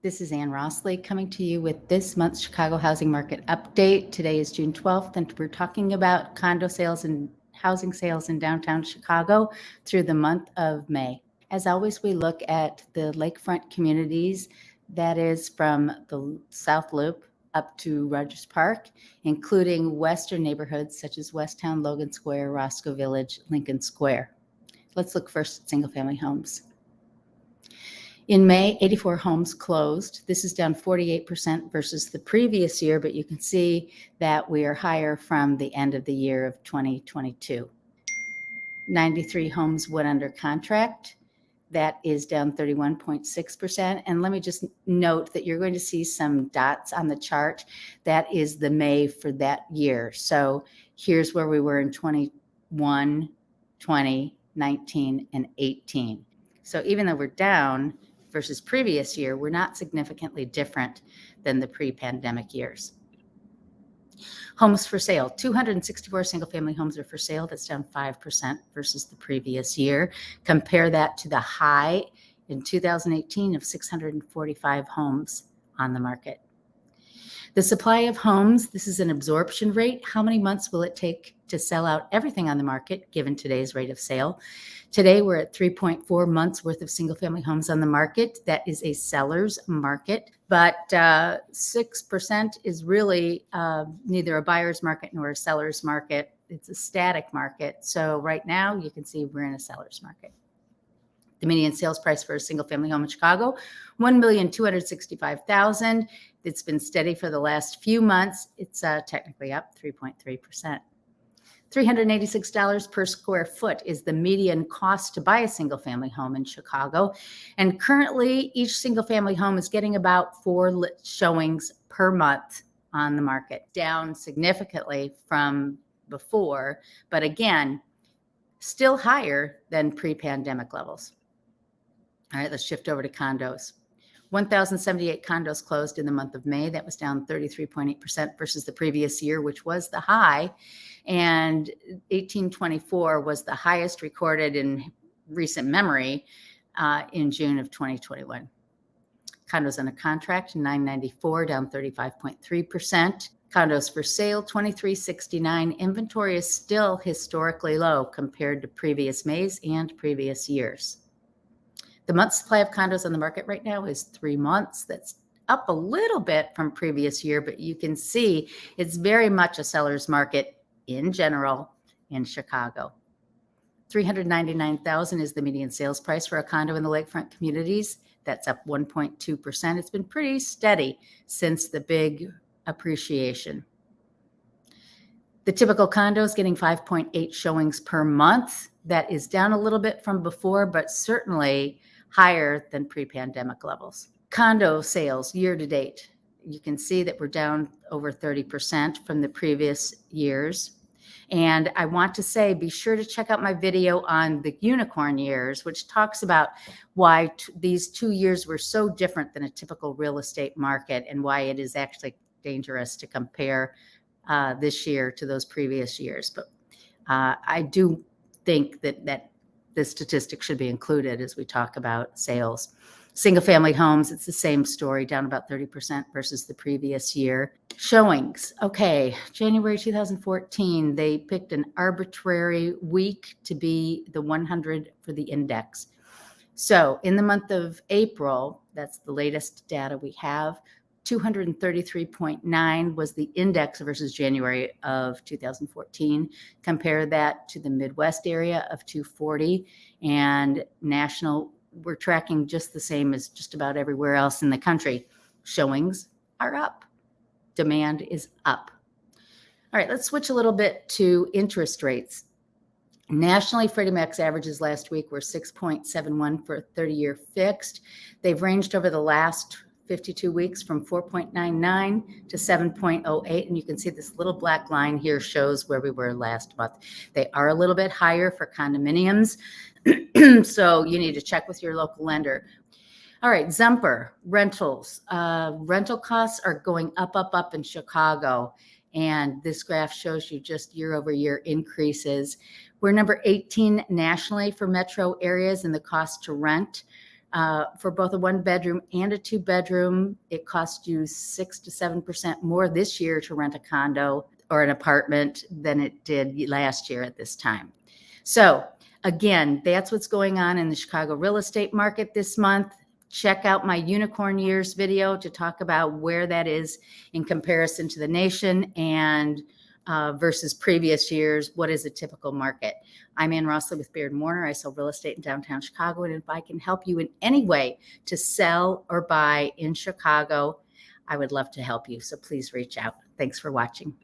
This is Anne Rossley coming to you with this month's Chicago housing market update. Today is June 12th, and we're talking about condo sales and housing sales in downtown Chicago through the month of May. As always, we look at the lakefront communities, that is from the South Loop up to Rogers Park, including western neighborhoods such as Westtown, Logan Square, Roscoe Village, Lincoln Square. Let's look first at single-family homes. In May, 84 homes closed. This is down 48% versus the previous year, but you can see that we are higher from the end of the year of 2022. 93 homes went under contract. That is down 31.6%. And let me just note that you're going to see some dots on the chart. That is the May for that year. So here's where we were in 21, 20, 19, and 18. So even though we're down versus previous year, we're not significantly different than the pre-pandemic years. Homes for sale, 264 single-family homes are for sale. That's down 5% versus the previous year. Compare that to the high in 2018 of 645 homes on the market. The supply of homes, this is an absorption rate. How many months will it take to sell out everything on the market given today's rate of sale? Today, we're at 3.4 months worth of single-family homes on the market. That is a seller's market, but 6% is really neither a buyer's market nor a seller's market. It's a static market. So right now, you can see we're in a seller's market. The median sales price for a single-family home in Chicago, $1,265,000. It's been steady for the last few months. It's technically up 3.3%. $386 per square foot is the median cost to buy a single-family home in Chicago. And currently, each single-family home is getting about 4 showings per month on the market, down significantly from before, but again, still higher than pre-pandemic levels. All right, let's shift over to condos. 1,078 condos closed in the month of May. That was down 33.8% versus the previous year, which was the high. And 1824 was the highest recorded in recent memory in June of 2021. Condos under contract, 994, down 35.3%. Condos for sale, 2369. Inventory is still historically low compared to previous Mays and previous years. The month supply of condos on the market right now is 3 months. That's up a little bit from previous year, but you can see it's very much a seller's market in general in Chicago. $399,000 is the median sales price for a condo in the lakefront communities. That's up 1.2%. It's been pretty steady since the big appreciation. The typical condo is getting 5.8 showings per month. That is down a little bit from before, but certainly higher than pre-pandemic levels. Condo sales year to date, you can see that we're down over 30% from the previous years. And I want to say, be sure to check out my video on the unicorn years, which talks about why these 2 years were so different than a typical real estate market and why it is actually dangerous to compare this year to those previous years. But I do think that the statistic should be included as we talk about sales. Single-family homes, it's the same story, down about 30% versus the previous year. Showings, okay, January 2014, they picked an arbitrary week to be the 100 for the index. So in the month of April, that's the latest data we have, 233.9 was the index versus January of 2014. Compare that to the Midwest area of 240, and national, we're tracking just the same as just about everywhere else in the country. Showings are up. Demand is up. All right, let's switch a little bit to interest rates. Nationally, Freddie Mac's averages last week were 6.71 for a 30-year fixed. They've ranged over the last 52 weeks from 4.99 to 7.08. And you can see this little black line here shows where we were last month. They are a little bit higher for condominiums. So you need to check with your local lender. All right, Zumper, rentals. Rental costs are going up in Chicago. And this graph shows you just year over year increases. We're number 18 nationally for metro areas in the cost to rent. For both a 1-bedroom and a 2-bedroom, it costs you 6 to 7% more this year to rent a condo or an apartment than it did last year at this time. So again, that's what's going on in the Chicago real estate market this month. Check out my Unicorn Years video to talk about where that is in comparison to the nation and versus previous years. What is a typical market? I'm Anne Rossley with Baird and Warner. I sell real estate in downtown Chicago. And if I can help you in any way to sell or buy in Chicago, I would love to help you. So please reach out. Thanks for watching.